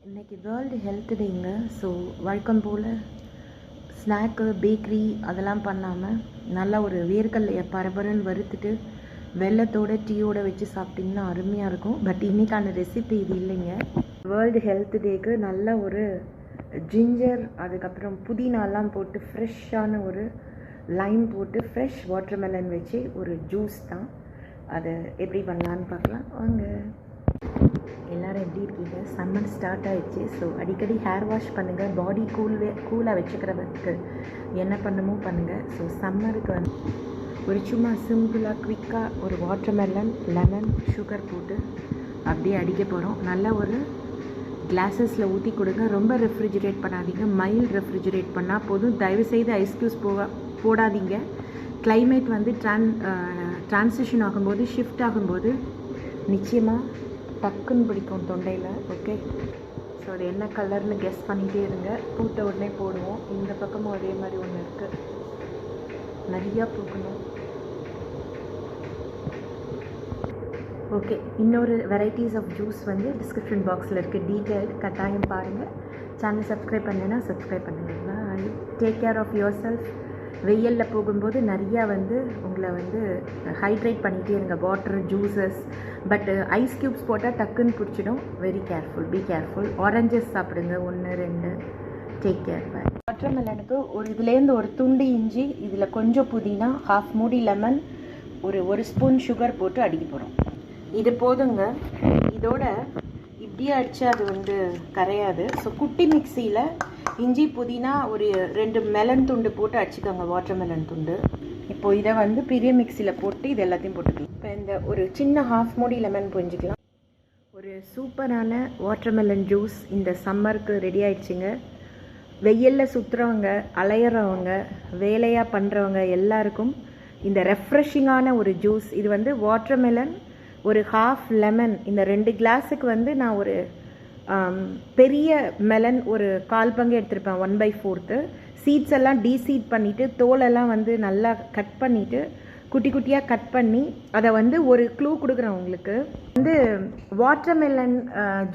இன்றைக்கி world health டேங்க. So வழக்கம் போல் snack bakery அதெல்லாம் பண்ணாமல் நல்லா ஒரு வேர்க்கடலையை பரபரன்னு வறுத்துட்டு வெல்லத்தோட டீயோடு வச்சு சாப்பிட்டிங்கன்னா அருமையாக இருக்கும். பட் இன்றைக்கான ரெசிபி இது இல்லைங்க. வேர்ல்டு ஹெல்த் டேக்கு நல்ல ஒரு ஜிஞ்சர், அதுக்கப்புறம் புதினாலாம் போட்டு ஃப்ரெஷ்ஷான ஒரு லைம் போட்டு ஃப்ரெஷ் வாட்டர்மெலன் வச்சு ஒரு ஜூஸ் தான். அதை எப்படி பண்ணலான்னு பார்க்கலாம் வாங்க. எல்லோரும் எப்படி இருக்கீங்க? சம்மர் ஸ்டார்ட் ஆகிடுச்சு. ஸோ அடிக்கடி ஹேர் வாஷ் பண்ணுங்கள். பாடி கூலாக வச்சுக்கிறதுக்கு என்ன பண்ணுமோ பண்ணுங்கள். ஸோ சம்மருக்கு வந்து ஒரு சும்மா சிம்பிளாக குவிக்காக ஒரு வாட்டர்மெலன், லெமன், சுகர் போட்டு அப்படியே அடிக்க போகிறோம். நல்ல ஒரு கிளாஸஸில் ஊற்றி கொடுங்க. ரொம்ப ரெஃப்ரிஜிரேட் பண்ணாதீங்க. மைல்டு ரெஃப்ரிஜிரேட் பண்ணால் போதும். தயவுசெய்து ஐஸ் க்யூப்ஸ் போடாதீங்க. கிளைமேட் வந்து ட்ரான்சிஷன் ஆகும்போது, ஷிஃப்ட் ஆகும்போது நிச்சயமாக டக்குன்னு பிடிக்கும் தொண்டையில். ஓகே, ஸோ அது என்ன கலர்னு கெஸ் பண்ணிகிட்டே இருங்க. பூத்த உடனே போடுவோம். இந்த பக்கமும் அதே மாதிரி ஒன்று இருக்குது, நிறையா பூக்கணும். ஓகே, இன்னொரு வெரைட்டிஸ் ஆஃப் ஜூஸ் வந்து டிஸ்கிரிப்ஷன் பாக்ஸில் இருக்குது, டீட்டெயில்டு. கட்டாயம் பாருங்கள். சேனல் சப்ஸ்கிரைப் பண்ணலைன்னா சப்ஸ்கிரைப் பண்ணுங்கள். Bye. Take care of yourself. வெயிலில் போகும்போது நிறையா வந்து உங்களை வந்து ஹைட்ரேட் பண்ணிகிட்டே இருங்க. Water, juices. But ice cubes போட்டால் டக்குன்னு பிடிச்சிடும். Very careful, be careful. Oranges சாப்பிடுங்க, 1 2. Take care. பாய். வாட்டர்மெலனுக்கு ஒரு இதுலேருந்து ஒரு துண்டு இஞ்சி, இதில் கொஞ்சம் புதினா, 1/2 மூடி லெமன், ஒரு ஸ்பூன் சுகர் போட்டு அடிக்க போகிறோம். இது போதுங்க. இதோட இப்படியே அடித்து அது வந்து கரையாது. ஸோ குட்டி மிக்சியில் இஞ்சி, புதினா, ஒரு 2 மெலன் துண்டு போட்டு அடிச்சுக்கோங்க, வாட்டர்மெலன் துண்டு. இப்போது இதை வந்து பெரிய மிக்சியில் போட்டு இது எல்லாத்தையும் போட்டுக்கலாம். இப்போ இந்த ஒரு சின்ன 1/2 மூடி லெமன் புரிஞ்சிக்கலாம். ஒரு சூப்பரான வாட்டர்மெலன் ஜூஸ் இந்த சம்மருக்கு ரெடி ஆயிடுச்சுங்க. வெயிலில் சுற்றுறவங்க, அலையிறவங்க, வேலையாக பண்ணுறவங்க எல்லாருக்கும் இந்த ரெஃப்ரெஷிங்கான ஒரு ஜூஸ். இது வந்து வாட்டர்மெலன், ஒரு 1/2 லெமன். இந்த 2 கிளாஸுக்கு வந்து நான் ஒரு பெரிய மெலன் ஒரு 1/4 பங்கு எடுத்திருப்பேன், 1/4. சீட்ஸ் எல்லாம் டீசீட் பண்ணிவிட்டு, தோலெல்லாம் வந்து நல்லா கட் பண்ணிவிட்டு, குட்டி குட்டியாக கட் பண்ணி அதை வந்து ஒரு க்ளூ கொடுக்குறேன் உங்களுக்கு. வந்து வாட்டர்மெலன்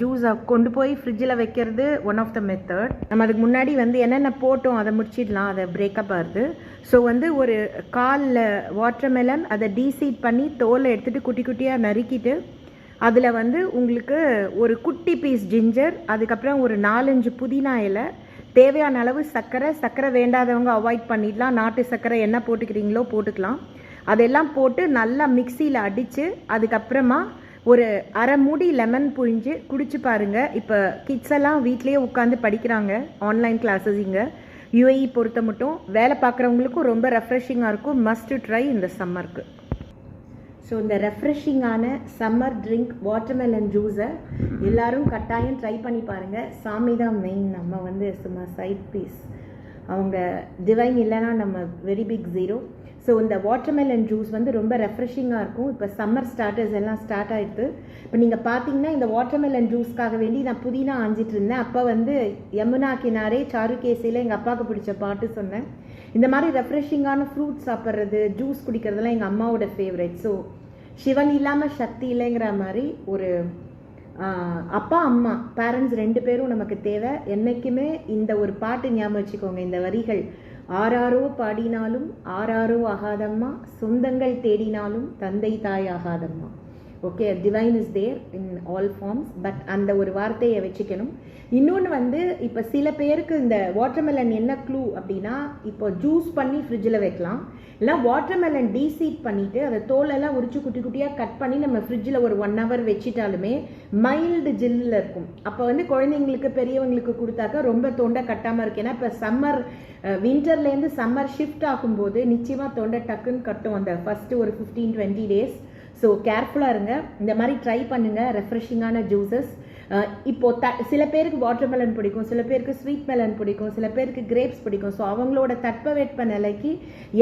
ஜூஸை கொண்டு போய் ஃப்ரிட்ஜில் வைக்கிறது ஒன் ஆஃப் த மெத்தட். நம்ம அதுக்கு முன்னாடி வந்து என்னென்ன போட்டோம் அதை முடிச்சிடலாம், அதை பிரேக்கப் ஆகுது. ஸோ வந்து ஒரு 1/4 வாட்டர்மெலன், அதை டீசீட் பண்ணி தோலை எடுத்துகிட்டு குட்டி குட்டியாக நறுக்கிட்டு, அதில் வந்து உங்களுக்கு ஒரு குட்டி பீஸ் ஜிஞ்சர், அதுக்கப்புறம் ஒரு 4-5 புதினா இலை, தேவையான அளவு சர்க்கரை வேண்டாதவங்க அவாய்ட் பண்ணிடலாம். நாட்டு சர்க்கரை என்ன போட்டுக்கிறீங்களோ போட்டுக்கலாம். அதெல்லாம் போட்டு நல்லா மிக்சியில் அடித்து, அதுக்கப்புறமா ஒரு 1/2 மூடி லெமன் புழிஞ்சு குடிச்சு பாருங்கள். இப்போ கிட்ஸ் எல்லாம் வீட்லேயே உட்காந்து படிக்கிறாங்க, ஆன்லைன் கிளாஸஸ். இங்கே யுஏஇ பொறுத்த மட்டும் வேலை பார்க்குறவங்களுக்கும் ரொம்ப ரெஃப்ரெஷிங்காக இருக்கும். மஸ்ட் ட்ரை இந்த சம்மருக்கு. ஸோ இந்த ரெஃப்ரெஷிங்கான சம்மர் ட்ரிங்க் வாட்டர்மெலன் ஜூஸை எல்லோரும் கட்டாயம் ட்ரை பண்ணி பாருங்கள். சாமி தான் மெயின், நம்ம வந்து சும்மா சைட் பீஸ். அவங்க டிவைன் இல்லைன்னா நம்ம வெரி பிக் ஜீரோ. ஸோ இந்த வாட்டர்மெலன் ஜூஸ் வந்து ரொம்ப ரெஃப்ரெஷிங்காக இருக்கும். இப்போ சம்மர் ஸ்டார்டர்ஸ் எல்லாம் ஸ்டார்ட் ஆகிடுது. இப்போ நீங்கள் பார்த்தீங்கன்னா இந்த வாட்டர்மெலன் ஜூஸ்க்காக வேண்டி நான் புதினா ஆஞ்சிட்டு இருந்தேன். அப்போ வந்து யமுனா கினாரே சாருகேசியில் எங்கள் அப்பாவுக்கு பிடிச்ச பாட்டு சொன்னேன். இந்த மாதிரி ரெஃப்ரெஷிங்கான ஃப்ரூட்ஸ் சாப்பிட்றது, ஜூஸ் குடிக்கிறதுலாம் எங்கள் அம்மாவோட ஃபேவரட். ஸோ சிவன் இல்லாமல் சக்தி இல்லைங்கிற மாதிரி ஒரு அப்பா அம்மா பேரண்ட்ஸ் 2 பேரும் நமக்கு தேவை. என்றைக்குமே இந்த ஒரு பாட்டு ஞாபகம் வச்சுக்கோங்க, இந்த வரிகள். ஆராரோ பாடினாலும் ஆராரோ ஆகாதம்மா, சொந்தங்கள் தேடினாலும் தந்தை தாய் ஆகாதம்மா. Okay, divine is there in all forms. But அந்த ஒரு வார்த்தையை வச்சுக்கணும். இன்னொன்று வந்து இப்போ சில பேருக்கு இந்த வாட்டர்மெலன் என்ன க்ளூ அப்படின்னா, இப்போ ஜூஸ் பண்ணி ஃப்ரிட்ஜில் வைக்கலாம், இல்லை வாட்டர்மெலன் டீசீட் பண்ணிவிட்டு அதை தோலெல்லாம் உரிச்சு குட்டி குட்டியாக கட் பண்ணி நம்ம ஃப்ரிட்ஜில் ஒரு 1 hour வச்சிட்டாலுமே மைல்டு ஜில்லில் இருக்கும். அப்போ வந்து குழந்தைங்களுக்கு, பெரியவங்களுக்கு கொடுத்தாக்கா ரொம்ப தொண்டை கட்டாமல் இருக்கு. ஏன்னா இப்போ சம்மர், வின்டர்லேருந்து சம்மர் ஷிஃப்ட் ஆகும்போது நிச்சயமாக தொண்டை டக்குன்னு கட்டும் அந்த ஃபஸ்ட்டு ஒரு 15-20 days. ஸோ கேர்ஃபுல்லாக இருங்க. இந்த மாதிரி ட்ரை பண்ணுங்கள் ரெஃப்ரெஷிங்கான ஜூஸஸ். இப்போது சில பேருக்கு வாட்டர்மெலன் பிடிக்கும், சில பேருக்கு ஸ்வீட் மெலன் பிடிக்கும், சில பேருக்கு கிரேப்ஸ் பிடிக்கும். ஸோ அவங்களோட தட்பவெட்ப நிலைக்கு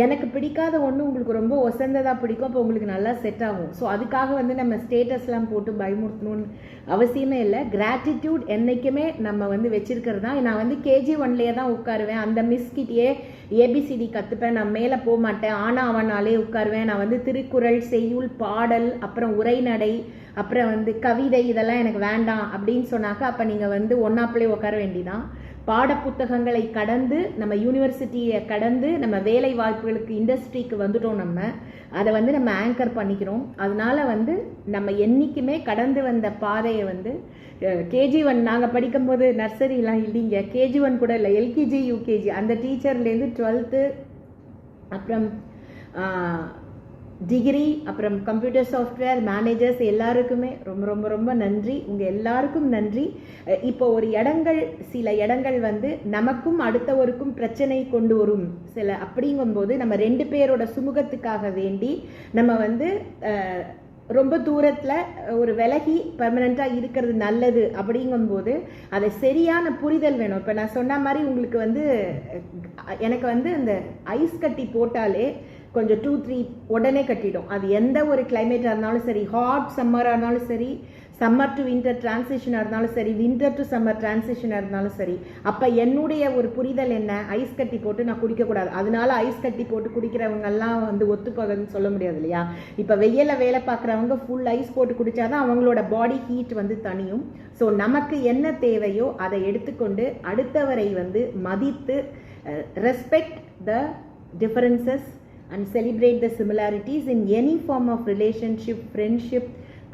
எனக்கு பிடிக்காத ஒன்று உங்களுக்கு ரொம்ப ஒசந்ததாக பிடிக்கும், அப்போ உங்களுக்கு நல்லா செட் ஆகும். ஸோ அதுக்காக வந்து நம்ம ஸ்டேட்டஸ்லாம் போட்டு பயமுறுத்தணும்னு அவசியமே இல்லை. கிராட்டிடியூட் என்றைக்குமே நம்ம வந்து வச்சிருக்கிறது தான். நான் வந்து KG1லேயே தான் உட்காருவேன். அந்த மிஸ்கிட்டே ஏபிசிடி கற்றுப்பேன். நான் மேலே போக மாட்டேன், ஆனால் அவனாலே உட்காருவேன். நான் வந்து திருக்குறள், செய்யுள், பாடல், அப்புறம் உரைநடை, அப்புறம் வந்து கவிதை இதெல்லாம் எனக்கு வேண்டாம் அப்படின்னு சொன்னாக்கா அப்போ நீங்கள் வந்து ஒன்னாப்பிலே உட்கார வேண்டிதான். பாட புத்தகங்களை கடந்து நம்ம யூனிவர்சிட்டியை கடந்து நம்ம வேலை வாய்ப்புகளுக்கு இண்டஸ்ட்ரிக்கு வந்துட்டோம். நம்ம அதை வந்து நம்ம ஆங்கர் பண்ணிக்கிறோம். அதனால வந்து நம்ம என்றைக்குமே கடந்து வந்த பாதையை வந்து KG1 நாங்கள் படிக்கும்போது நர்சரிலாம் இல்லைங்க, KG1 கூட இல்லை, LKG UKG அந்த டீச்சர்லேருந்து 12th அப்புறம் டிகிரி அப்புறம் கம்ப்யூட்டர் சாஃப்ட்வேர் மேனேஜர்ஸ் எல்லாருக்குமே ரொம்ப ரொம்ப ரொம்ப நன்றி. உங்கள் எல்லாருக்கும் நன்றி. இப்போ ஒரு சில இடங்கள் வந்து நமக்கும் அடுத்தவருக்கும் பிரச்சனை கொண்டு வரும் சில அப்படிங்கும்போது நம்ம 2 பேரோட சுமூகத்துக்காக வேண்டி நம்ம வந்து ரொம்ப தூரத்தில் ஒரு விலகி பர்மனெண்ட்டாக இருக்கிறது நல்லது அப்படிங்கும்போது அதை சரியான புரிதல் வேணும். இப்போ நான் சொன்ன மாதிரி உங்களுக்கு வந்து எனக்கு வந்து இந்த ஐஸ் கட்டி போட்டாலே கொஞ்சம் 2-3 உடனே கட்டிடும். அது எந்த ஒரு கிளைமேட்டாக இருந்தாலும் சரி, ஹாட் சம்மராக இருந்தாலும் சரி, சம்மர் டு வின்டர் டிரான்சிஷனாக இருந்தாலும் சரி, வின்டர் டு சம்மர் டிரான்சிஷனாக இருந்தாலும் சரி. அப்போ என்னுடைய ஒரு புரிதல் என்ன, ஐஸ் கட்டி போட்டு நான் குடிக்கக்கூடாது. அதனால ஐஸ் கட்டி போட்டு குடிக்கிறவங்கெல்லாம் வந்து ஒத்துப்போகுதுன்னு சொல்ல முடியாது இல்லையா. இப்போ வெயிலில் வேலை பார்க்குறவங்க ஃபுல் ஐஸ் போட்டு குடித்தாதான் அவங்களோட பாடி ஹீட் வந்து தனியும். ஸோ நமக்கு என்ன தேவையோ அதை எடுத்துக்கொண்டு அடுத்தவரை வந்து மதித்து respect the differences and celebrate the similarities in any form of relationship, friendship,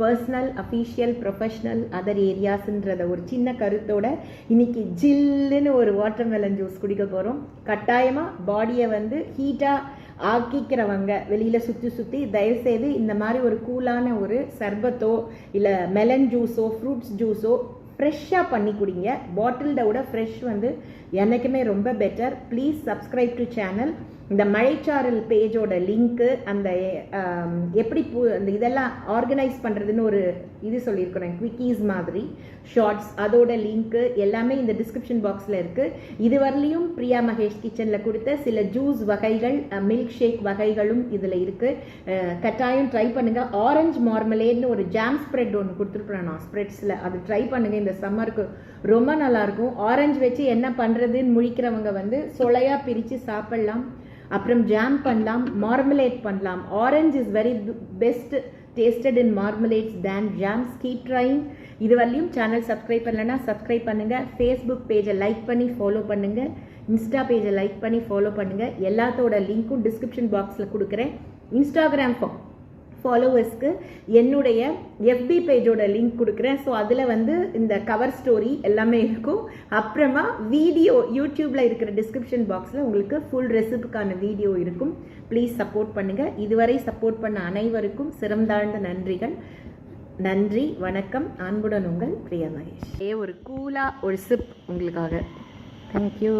personal, official, professional, other areas ன்றத ஒரு சின்ன கருத்தோட இன்னைக்கு ஜில்லுன்னு ஒரு வாட்டர்மெலன் ஜூஸ் குடிக்க போகிறோம். கட்டாயமாக பாடியை வந்து ஹீட்டாக ஆக்கிக்கிறவங்க வெளியில் சுற்றி தயவுசெய்து இந்த மாதிரி ஒரு கூலான ஒரு சர்பத்தோ இல்லை மெலன் ஜூஸோ ஃப்ரூட்ஸ் ஜூஸோ ஃப்ரெஷ்ஷாக பண்ணி குடிங்க. பாட்டில்ட விட ஃப்ரெஷ் வந்து என்றைக்குமே ரொம்ப better. Please subscribe to channel. இந்த மழைச்சாரல் பேஜோட லிங்க்கு, அந்த எப்படி அந்த இதெல்லாம் ஆர்கனைஸ் பண்ணுறதுன்னு ஒரு இது சொல்லியிருக்கிறேன், குவிக்கீஸ் மாதிரி ஷார்ட்ஸ், அதோட லிங்க்கு எல்லாமே இந்த டிஸ்கிரிப்ஷன் பாக்ஸில் இருக்குது. இதுவரையிலையும் பிரியா மகேஷ் கிச்சனில் கொடுத்த சில ஜூஸ் வகைகள், மில்க் ஷேக் வகைகளும் இதில் இருக்குது. கட்டாயம் ட்ரை பண்ணுங்கள். ஆரஞ்சு மார்மலேட்னு ஒரு ஜாம் ஸ்ப்ரெட் ஒன்று கொடுத்துருக்குறேன் நான் ஸ்ப்ரெட்ஸில், அது ட்ரை பண்ணுங்கள். இந்த சம்மருக்கு ரொம்ப நல்லாயிருக்கும். ஆரஞ்சு வச்சு என்ன பண்ணுறதுன்னு முழிக்கிறவங்க வந்து சொலையாக பிரித்து சாப்பிட்லாம். அப்புறம் ஜாம் பண்ணலாம், மார்மலேட் பண்ணலாம். Orange is very best tasted in மார்மலேட்ஸ் than jams. Keep trying. இது வரலையும் சேனல் சப்ஸ்கிரைப் பண்ணலைன்னா சப்ஸ்கிரைப் பண்ணுங்கள். ஃபேஸ்புக் பேஜை லைக் பண்ணி ஃபாலோ பண்ணுங்கள். இன்ஸ்டா பேஜை லைக் பண்ணி ஃபாலோ பண்ணுங்கள். எல்லாத்தோட லிங்க்கும் டிஸ்கிரிப்ஷன் பாக்ஸில் கொடுக்குறேன். இன்ஸ்டாகிராம் ஃபாலோவர்ஸ்க்கு என்னுடைய FB பேஜோட லிங்க் கொடுக்குறேன். ஸோ அதில் வந்து இந்த கவர் ஸ்டோரி எல்லாமே இருக்கும். அப்புறமா வீடியோ யூடியூப்பில் இருக்கிற டிஸ்கிரிப்ஷன் பாக்ஸில் உங்களுக்கு ஃபுல் ரெசிபிக்கான வீடியோ இருக்கும். ப்ளீஸ் சப்போர்ட் பண்ணுங்கள். இதுவரை சப்போர்ட் பண்ண அனைவருக்கும் சிறந்தாழ்ந்த நன்றிகள். நன்றி, வணக்கம். அன்புடன் உங்கள் பிரியா மகேஷ். ஒரு கூலாக ஒரு சிப் உங்களுக்காக. தேங்க்யூ.